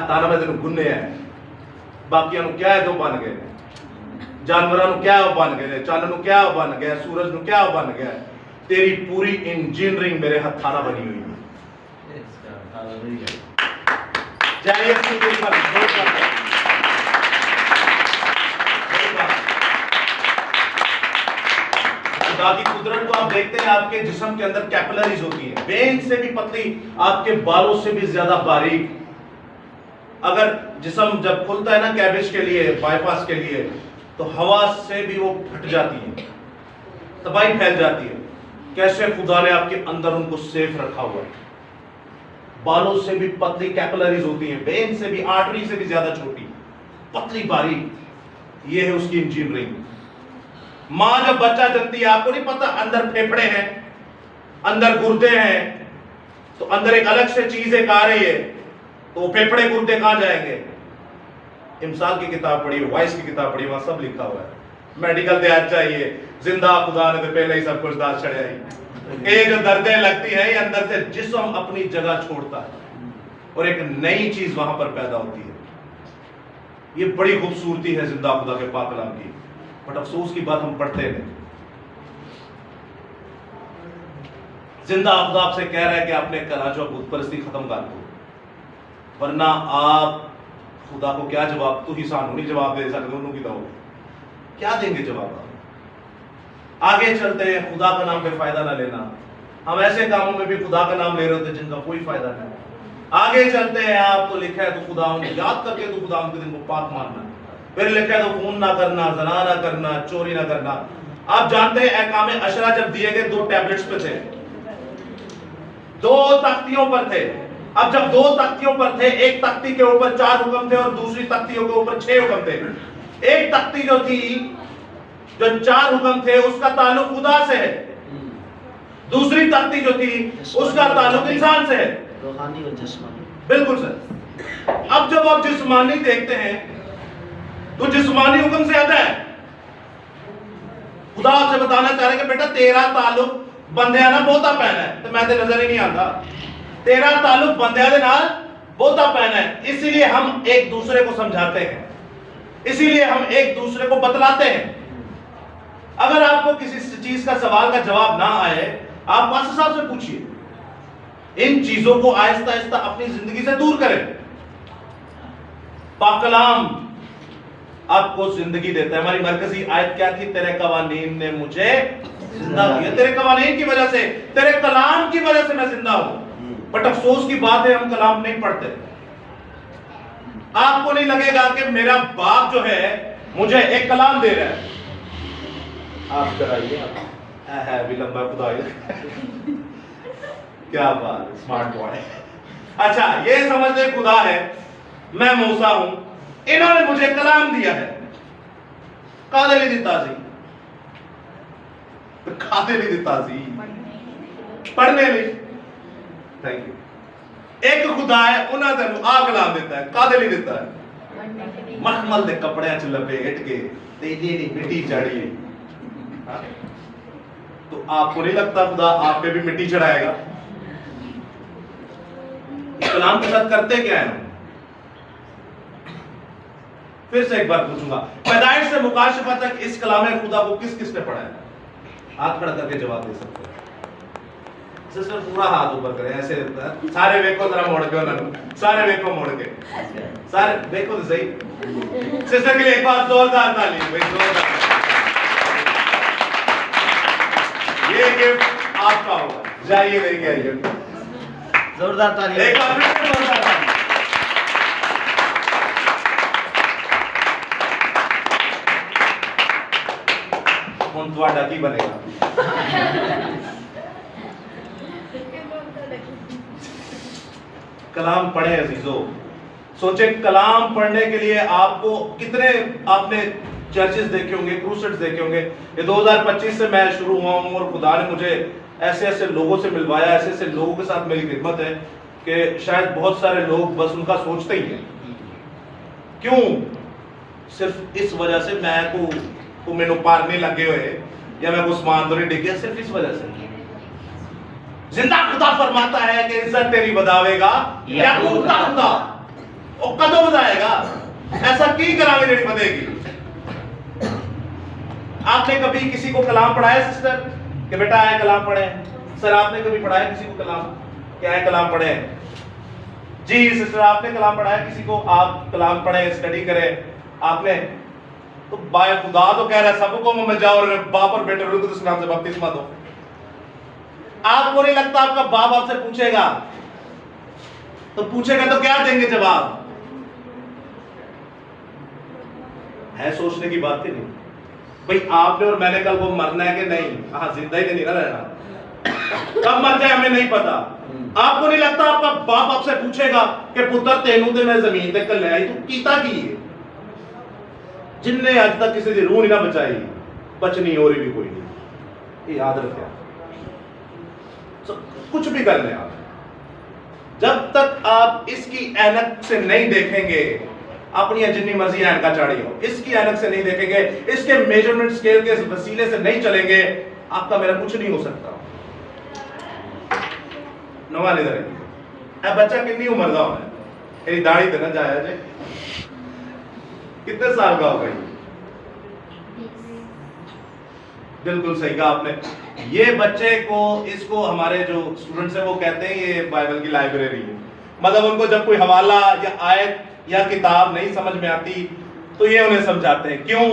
तारा मैं तेनू गुन्ने है बाकियों ਨੂੰ क्या है तो बन गए जानवरों ਨੂੰ क्या बन गए चंद ਨੂੰ क्या बन गया सूरज ਨੂੰ क्या बन गया तेरी पूरी इंजीनियरिंग मेरे हत्था ਨਾਲ बनी हुई है जाइए खुदा की कुदरत को आप देखते हैं आपके जिस्म के अंदर कैपिलरीज होती है वेन से भी पतली आपके बालों से भी ज्यादा बारीक अगर जिस्म जब खुलता है ना कैबेज के लिए बाईपास के लिए तो हवा से भी वो फट जाती है तबाही फैल जाती है कैसे खुदा ने आपके अंदर उनको सेफ रखा हुआ है बालों से भी पतली कैपिलरीज होती हैं वेन से भी आर्टरी से भी ज्यादा छोटी पतली बारीक ये है उसकी इंजीनियरिंग मां जब बच्चा जनती है आपको नहीं पता अंदर फेफड़े हैं अंदर गुर्दे हैं तो अंदर एक अलग से चीज एक आ रही है तो फेफड़े गुर्दे कहां जाएंगे इमसाल की किताब पढ़ी वॉइस की किताब पढ़ी वहां सब लिखा हुआ है मेडिकल देहात चाहिए जिंदा खुदा ने तो पहले ही सब कुछ दास चढ़ाई ये जो दर्दें लगती है ये अंदर से जिस्म अपनी जगह छोड़ता है और एक नई चीज वहां पर पैदा होती है ये बड़ी खूबसूरती है जिंदा खुदा के पाक कलाम की बट अफसोस की बात हम पढ़ते हैं जिंदा खुदा आपसे कह रहा है कि आपने कराचो बुत परस्ती खत्म कर दो वरना आप खुदा को क्या जवाब तू ही सानू नहीं जवाब दे सकते उन्होंने की दोगे क्या देंगे जवाब आप आगे चलते हैं खुदा का नाम पे फायदा ना लेना हम ऐसे कामों में भी खुदा का नाम ले रहे होते जिनका कोई फायदा नहीं आगे चलते हैं आप तो लिखा है तो खुदा याद करके तो खुदा के दिन को पाक मानना फिर लिखा है तो खून ना करना जना ना करना चोरी ना करना आप जानते हैं अहकाम अशरा जब दिए गए 2 टैबलेट्स पे थे 2 तख्तियों पर थे अब जब 2 तख्तियों पर थे एक तख्ती के ऊपर 4 हुक्म थे और दूसरी तख्तियों के ऊपर 6 हुक्म थे एक तख्ती जो थी जो 4 हुक्म थे उसका ताल्लुक खुदा से है दूसरी तख्ती जो थी उसका ताल्लुक इंसान से है रूहानी और जिस्मानी बिल्कुल सर अब जब आप जिस्मानी देखते हैं तो जिस्मानी हुक्म से आता है खुदा आपसे बताना चाह रहे कि बेटा तेरा ताल्लुक बंदियां ना बहुता पैना है तो मैं तो नजर ही नहीं आता तेरा ताल्लुक बंदियां दे नाल बहुता पैना है इसीलिए हम एक दूसरे को समझाते हैं इसीलिए हम एक दूसरे को बतलाते हैं अगर आपको किसी चीज का सवाल का जवाब ना आए आप पास्टर साहब से पूछिए इन चीजों को आहिस्ता आहिस्ता अपनी जिंदगी से दूर करें पाक कलाम आपको जिंदगी देता है हमारी मरकजी आयत क्या थी तेरे कवानीन ने मुझे जिंदा किया तेरे कवानीन की वजह से तेरे कलाम की वजह से मैं जिंदा हूं बट अफसोस की बात है हम कलाम नहीं पढ़ते आपको नहीं लगेगा कि मेरा बाप जो है मुझे एक कलाम दे रहा है आप कराइए है भी लंबा खुदा क्या बात स्मार्ट बॉय अच्छा ये समझ ले खुदा है मैं मूसा हूं इन्होंने मुझे कलाम दिया है कादे नहीं दिता सी कादे नहीं दिता सी पढ़ने लिए थैंक यू एक खुदा है उन्हें तेन आ कलाम देता है कादे नहीं देता है मखमल के कपड़े च लपेट के तेजी मिट्टी चढ़ी तो आपको नहीं लगता खुदा आप पे भी मिट्टी चढ़ाएगा कलाम के साथ करते क्या है फिर से एक बार पूछूंगा पैदाइश से मुकाशफा तक इस कलाम खुदा को किस किस ने पढ़ा है हाथ खड़ा करके जवाब दे सकते हैं सिस्टर पूरा हाथ ऊपर करें ऐसे सारे वेको जरा मोड़ के उन्होंने सारे वेको मोड़ के सारे देखो तो सही सिस्टर के लिए एक बार जोरदार ताली भाई जोरदार ये गिफ्ट आपका होगा जाइए लेके आइए जोरदार ताली एक बार फिर से जोरदार ताली ਹੁਣ ਤੁਹਾਡਾ ਕੀ बनेगा कलाम पढ़े अजीजों सोचे कलाम पढ़ने के लिए आपको कितने आपने चर्चेस देखे होंगे क्रूसेड्स देखे होंगे ये 2025 से मैं शुरू हुआ हूं और खुदा ने मुझे ऐसे ऐसे लोगों से मिलवाया ऐसे ऐसे लोगों के साथ मेरी खिदमत है कि शायद बहुत सारे लोग बस उनका सोचते ही हैं क्यों सिर्फ इस वजह से मैं को मैनू पारने लगे हुए या मैं उस मान तो नहीं डिग गया सिर्फ इस वजह से जिंदा खुदा फरमाता है कि इज्जत तेरी बधावेगा या खुदा खुदा वो कदों बधाएगा ऐसा की करावे जड़ी बदेगी। आपने कभी किसी को कलाम पढ़ाया सिस्टर कि बेटा आए कलाम पढ़े? सर आपने कभी पढ़ाया किसी को कलाम? क्या है कलाम पढ़े? जी सिस्टर आपने कलाम पढ़ाया किसी को? आप कलाम पढ़े, स्टडी करें आपने? तो बाय खुदा तो कह रहा है सबको मैं जाओ और बाप और बेटे रुक उस नाम से बपतिस्मा दो। आपको नहीं लगता आपका बाप आपसे पूछेगा? तो पूछेगा तो क्या देंगे जवाब? है सोचने की बात ही नहीं भाई। आपने और मैंने कल को मरना है कि नहीं? हाँ जिंदा ही नहीं ना रहना। कब मर जाए हमें नहीं पता। आपको नहीं लगता आपका बाप आपसे पूछेगा कि पुत्र तेनू ते मैं जमीन ते कल आई तू कीता की है? जिनने आज तक किसी की रूह नहीं ना बचाई बचनी और भी कोई नहीं। ये याद रखें। कुछ भी कर लें आप, जब तक आप इसकी ऐनक से नहीं देखेंगे, अपनी जितनी मर्जी ऐनका चाड़ी हो, इसकी ऐनक से नहीं देखेंगे, इसके मेजरमेंट स्केल के वसीले से नहीं चलेंगे, आपका मेरा कुछ नहीं हो सकता। नवा इधर है बच्चा कितनी उम्र का होना है? तेरी दाढ़ी देना जाया जे कितने साल का होगा? बिल्कुल सही कहा आपने। ये बच्चे को, इसको हमारे जो स्टूडेंट्स हैं वो कहते हैं ये बाइबल की लाइब्रेरी है। मतलब उनको जब कोई हवाला या आयत या किताब नहीं समझ में आती तो ये उन्हें समझाते हैं। क्यों?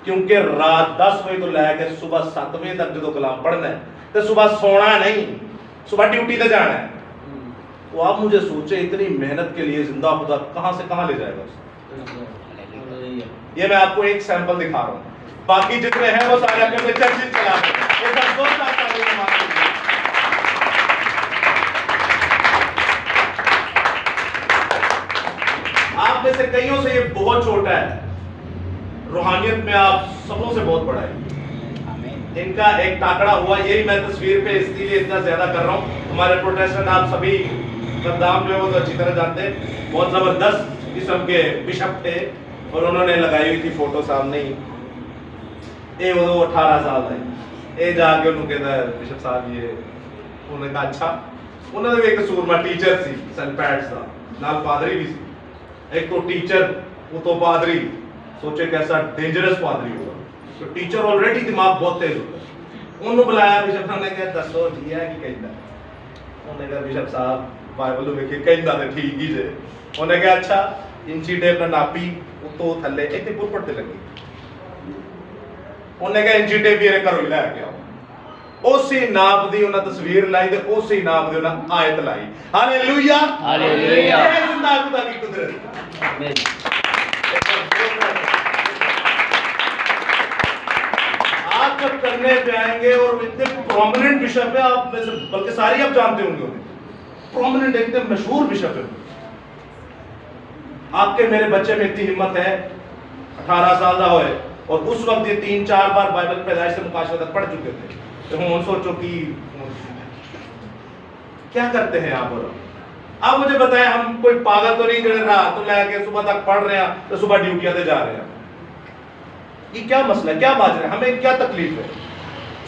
क्योंकि रात 10 बजे तो लेकर सुबह 7 बजे तक जो कलाम पढ़ना है तो सुबह सोना नहीं, सुबह ड्यूटी पे जाना है। तो आप मुझे सोचे इतनी मेहनत के लिए जिंदा खुदा कहां से कहां ले जाएगा उसको? ये मैं आपको एक सैंपल दिखा रहा हूं, बाकी जितने हैं वो सारे अपने अपने चर्चित चलाते हैं। आप में से कईयों से ये बहुत छोटा है, रूहानियत में आप सबों से बहुत बड़ा है। इनका एक टाकड़ा हुआ, यही मैं तस्वीर पे इसलिए इतना ज्यादा कर रहा हूँ। हमारे प्रोटेस्टेंट आप सभी कद्दाम जो है वो तो अच्छी तरह जानते हैं, बहुत जबरदस्त किस्म के बिशप थे और उन्होंने लगाई हुई थी फोटो सामने ही। ये वो 18 साल है, ये जाके उन्होंने कहता है बिशप साहब ये, उन्होंने कहा अच्छा। उन्होंने भी एक सूरमा टीचर सी सेंट पैट्स का, नाल पादरी भी सी। एक तो टीचर वो तो पादरी, सोचे कैसा डेंजरस पादरी होगा। तो टीचर ऑलरेडी दिमाग बहुत तेज होता है। उन्होंने बुलाया बिशप साहब ने कहा दसो जी है कि कहता? उन्होंने कहा बिशप साहब बाइबल में कहता तो ठीक ही जे। उन्होंने कहा अच्छा इंची टेप ना नापी तो थल्ले एक पुर पड़ते लगी। उन्हें कहा इंची टेप ये करो लैके आओ। उसी नाप दी उन्हें तस्वीर लाई ते उसी नाप दी उन्हें आयत लाई। Hallelujah hallelujah. ये जिंदा खुदा की कुदरत। आमीन। आप जब करने पे आएंगे और इतने प्रोमिनेंट बिशप है, आप में से बल्कि सारी आप जानते होंगे उन्हें, प्रोमिनेंट एकदम मशहूर बिशप है। आपके मेरे बच्चे में इतनी हिम्मत है, 18 साल का होए और उस वक्त ये 3-4 बार बाइबल पैदाइश से मुकाशवा तक पढ़ चुके थे। तो हम सोचो कि क्या करते हैं आप? और आप मुझे बताएं, हम कोई पागल तो नहीं कर रहा तो लेके सुबह तक पढ़ रहे हैं तो सुबह ड्यूटियां दे जा रहे हैं। ये क्या मसला है? क्या बात है? हमें क्या तकलीफ है?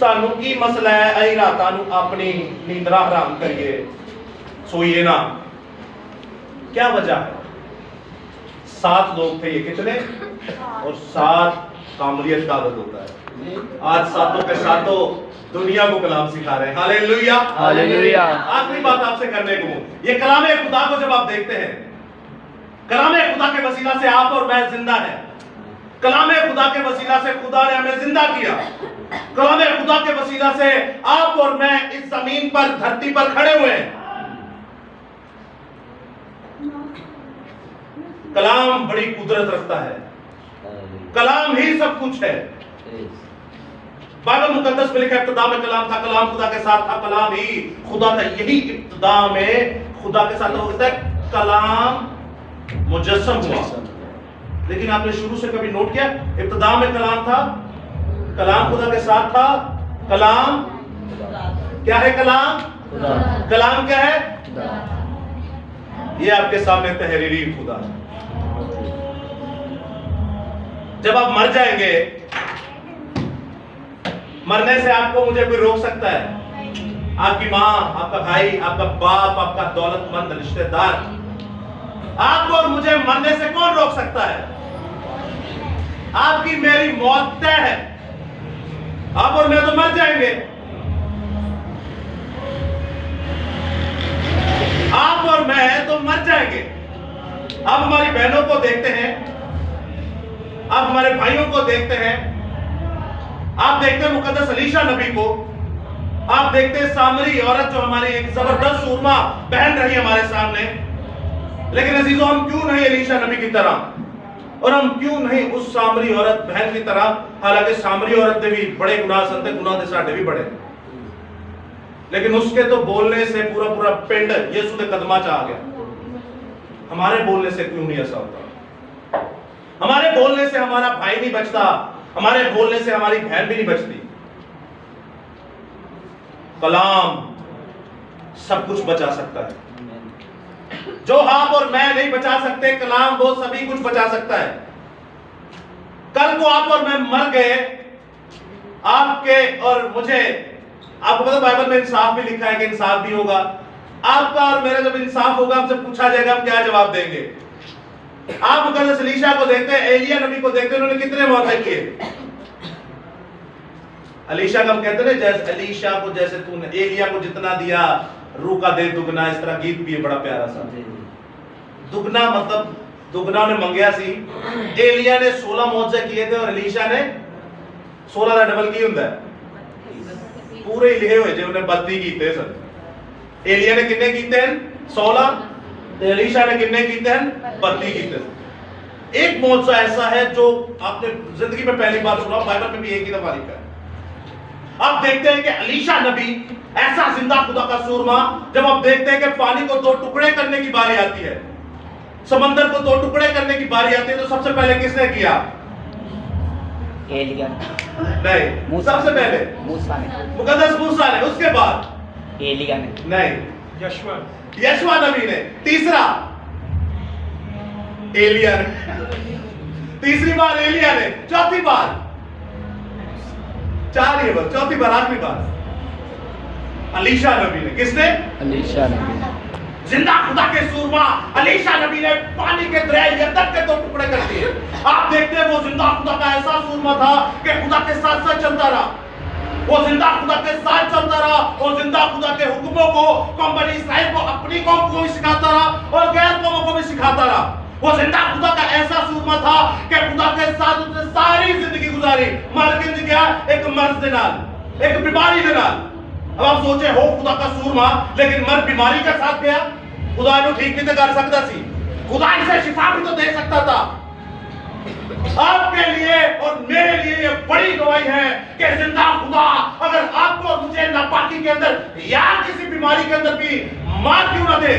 सानू की मसला है? आई रात अपनी नींदरा हराम करिए, सोइए ना, क्या वजह है? 7 लोग थे ये, कितने? और 7 कामलियत का आदत होता है। आज 7 के 7 दुनिया को कलाम सिखा रहे हैं। Hallelujah hallelujah. आखिरी बात आपसे करने को, ये कलाम खुदा को जब आप देखते हैं, कलाम खुदा के वसीला से आप और मैं जिंदा है। कलाम खुदा के वसीला से खुदा ने हमें जिंदा किया। कलाम खुदा के वसीला से आप और मैं इस जमीन पर, धरती पर खड़े हुए हैं। कलाम बड़ी कुदरत रखता है, कलाम ही सब कुछ है। बाइबल मुकद्दस में लिखा इब्तिदा में कलाम था, कलाम खुदा के साथ था, कलाम ही खुदा था। यही इब्तिदा में खुदा के साथ होता है, कलाम मुजस्सम हुआ। लेकिन आपने शुरू से कभी नोट किया, इब्तिदा में कलाम था, कलाम खुदा के साथ था, कलाम क्या है? कलाम कलाम क्या है? ये आपके सामने तहरीरी खुदा है। जब आप मर जाएंगे, मरने से आपको मुझे कोई रोक सकता है? आपकी माँ, आपका भाई, आपका बाप, आपका दौलतमंद रिश्तेदार, आपको और मुझे मरने से कौन रोक सकता है? आपकी मेरी मौत तय है। आप और मैं तो मर जाएंगे। आप और मैं तो मर जाएंगे। आप हमारी बहनों को देखते हैं, आप हमारे भाइयों को देखते हैं, आप देखते हैं मुकद्दस अलीशा नबी को, आप देखते हैं सामरी औरत जो हमारी एक जबरदस्त सूरमा बहन रही हमारे सामने। लेकिन अजीजों, हम क्यों नहीं अलीशा नबी की तरह, और हम क्यों नहीं उस सामरी औरत बहन की तरह? हालांकि सामरी औरत ने भी बड़े गुनाह संते, गुनाह दे साढ़े भी बड़े, लेकिन उसके तो बोलने से पूरा पूरा पिंड यीशु के कदमा च आ गया। हमारे बोलने से क्यों नहीं ऐसा होता? हमारे बोलने से हमारा भाई नहीं बचता, हमारे बोलने से हमारी बहन भी नहीं बचती। कलाम सब कुछ बचा सकता है। जो आप और मैं नहीं बचा सकते, कलाम वो सभी कुछ बचा सकता है। कल को आप और मैं मर गए, आपके और मुझे, आपको पता बाइबल में इंसाफ भी लिखा है कि इंसाफ भी होगा। आपका और मेरा जब इंसाफ होगा, हमसे पूछा जाएगा, हम क्या जवाब देंगे? आप मुकद्दस अलीशा को देखते हैं, एलिया नबी को देखते हैं, उन्होंने कितने मौतें किए। अलीशा का हम कहते हैं जैसे अलीशा को जैसे तूने एलिया को जितना दिया, रूह का दे दुगना, इस तरह गीत भी है बड़ा प्यारा सा। दुगना मतलब दुगना ने मंगया सी। एलिया ने 16 मौजे किए थे और अलीशा ने 16 का डबल की हुंदा है। पूरे लिखे हुए जो उन्हें 32 कीते सर। एलिया ने कितने कीते हैं? 16। तो अलीशा ने कितने कीते हैं? 32 कीते। एक मौजा ऐसा है जो आपने जिंदगी में पहली बार सुना, बाइबल में भी एक ही दफा लिखा है। आप देखते हैं कि अलीशा नबी ऐसा जिंदा खुदा का सूरमा, जब आप देखते हैं कि पानी को 2 टुकड़े करने की बारी आती है, समंदर को 2 टुकड़े करने की बारी आती है, तो सबसे पहले किसने किया? एलिया नहीं, सबसे पहले मूसा ने। मुकद्दस मूसा ने। उसके बाद एलिया ने। नहीं, यशवा नबी ने। तीसरा एलिया ने। तीसरी बार एलिया ने। चौथी बार, 4 ही बार, चौथी बार, आखिरी बार अलीशा नबी ने। किसने? अलीशा नबी। जिंदा खुदा के सूरमा अलीशा नबी ने पानी के दरिया यरदन के 2 टुकड़े कर दिए। आप देखते हैं वो जिंदा खुदा का ऐसा सूरमा था कि खुदा के साथ साथ चलता रहा। वो जिंदा खुदा के साथ चलता रहा और जिंदा खुदा के हुक्मों को कौम बनी इस्राएल को, अपनी कौम को भी सिखाता रहा और गैर कौमों को भी सिखाता रहा। वो जिंदा खुदा का ऐसा सूरमा था कि खुदा के साथ उसने सारी जिंदगी गुजारी। मर के गया एक मर्ज के नाल, एक बीमारी के नाल। अब आप सोचे हो खुदा का सूरमा, लेकिन मर बीमारी के साथ गया। खुदा इन्हें ठीक भी तो कर सकता सी, खुदा इसे शिफा भी तो दे सकता था। आपके लिए और मेरे लिए ये बड़ी गवाही है कि जिंदा खुदा अगर आपको और मुझे नापाकी के अंदर या किसी बीमारी के अंदर भी मार क्यों ना दे,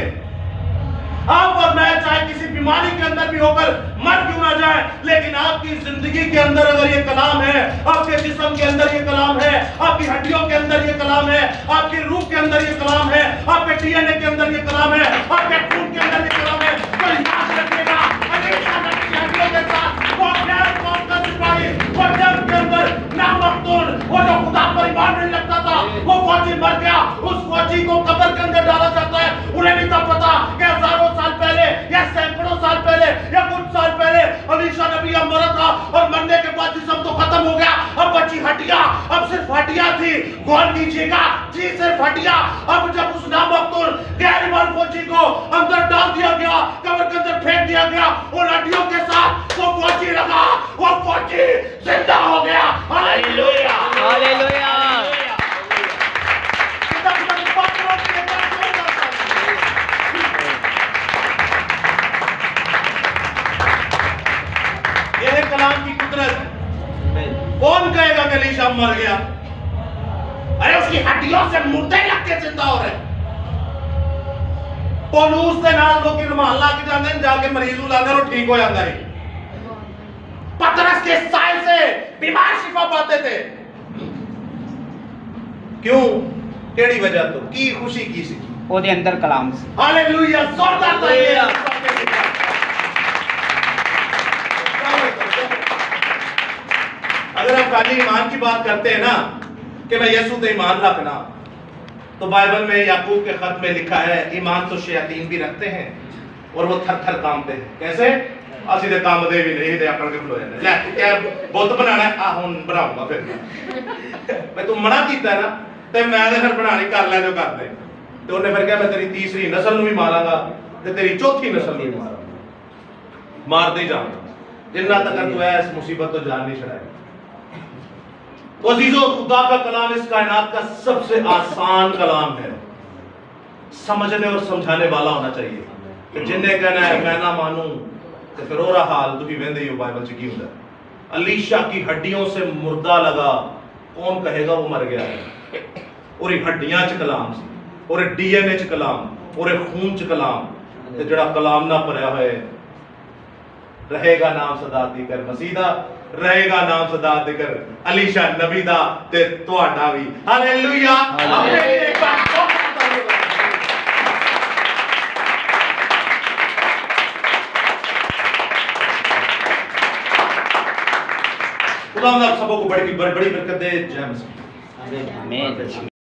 आप और मैं चाहे किसी बीमारी के अंदर भी होकर मर क्यों ना जाए, लेकिन आपकी जिंदगी के अंदर अगर ये कलाम है, आपके जिस्म के अंदर ये कलाम है, आपकी हड्डियों के अंदर ये कलाम है, आपकी रूह के अंदर ये कलाम है, आपके डीएनए के अंदर ये कलाम है, आपके खून के अंदर ये कलाम है, तो याद रखिएगा अलीशा नबी की हड्डियों के साथ वो गैर कौम का सिपाही, वो जंग के अंदर नामख्तून, वो जो खुदा पर ईमान नहीं रखता था, वो फौजी मर गया। उस फौजी को कब्र के अंदर डाला जाता है। उन्हें नहीं था पता कि हजारों साल पहले या सैकड़ों साल पहले या कुछ साल पहले अलीशा नबी मरा था और मरने के बाद जिस्म तो खत्म हो गया, अब बची हड्डियां, अब सिर्फ हड्डियां थी। गौर कीजिएगा जी, सिर्फ हड्डियां। अब जब उस नामख्तून गैर ईमान फौजी को अंदर डाल दिया गया, कब्र के अंदर फेंक दिया गया, उन हड्डियों के साथ वो फौजी लगा, वो फौजी जिंदा हो गया। Hallelujah, hallelujah. यह है कलाम की कुदरत। कौन कहेगा कि अलीशा मर गया? अरे उसकी हड्डियों से मुर्दे लग के जिंदा हो रहे। पौलुस के नाल लोग रुमाल ला के जाते हैं, जाके मरीज लाते और ठीक हो जाता है। पतरस के साय से बीमार शिफा पाते थे। क्यों? केड़ी वजह तो की खुशी की सी ओदे अंदर कलाम सी। हालेलुया, जोरदार तालियां। अगर आप खाली ईमान की बात करते हैं ना कि मैं यीशु पे ईमान रखना, तो बाइबल में याकूब के खत में लिखा है ईमान तो शयातीन भी रखते हैं और वो थर थर कांपते हैं। कैसे? ਅਸੀਂ ਤੇ ਕੰਮ ਦੇ ਵੀ ਨਹੀਂ ਤੇ ਆਕੜ ਕੇ ਖਲੋ ਜਾਂਦੇ ਲੈ ਕਿਆ ਬੁੱਤ ਬਣਾਣਾ ਆ ਹੁਣ ਬਣਾਉਂਗਾ ਫਿਰ ਮੈਂ ਤੂੰ ਮਨਾ ਕੀਤਾ ਨਾ ਤੇ ਮੈਂ ਤੇ ਫਿਰ ਬਣਾਣੀ ਕਰ ਲੈ ਜੋ ਕਰਦੇ ਤੇ ਉਹਨੇ ਫਿਰ ਕਿਹਾ ਮੈਂ ਤੇਰੀ ਤੀਸਰੀ ਨਸਲ ਨੂੰ ਵੀ ਮਾਰਾਂਗਾ ਤੇ ਤੇਰੀ ਚੌਥੀ ਨਸਲ ਨੂੰ ਵੀ ਮਾਰਾਂਗਾ ਮਾਰਦੇ ਜਾऊंगा जिन्ना तक तू इस मुसीबत तो जान नहीं छड़ाएगा। तो अजीजों खुदा का कलाम इस कायनात का सबसे आसान कलाम है, समझने और समझाने वाला होना चाहिए। तो जिन्हें कहना है मैं ना मानूं तो फिर और हाल तुम वेंदे हो बाइबल च की होता है। अलीशा की हड्डियों से मुर्दा लगा, कौन कहेगा वो मर गया है? और हड्डियां च कलाम सी, और डीएनए च कलाम, और खून च कलाम, ते जड़ा कलाम ना भरया होए रहेगा नाम सदा दिकर मसीह दा, रहेगा नाम सदा दिकर अलीशा नबी दा ते तुहाडा भी। हालेलुया। खुदा हम सबको बड़ी बरकत दे। जय मसीह। आमीन।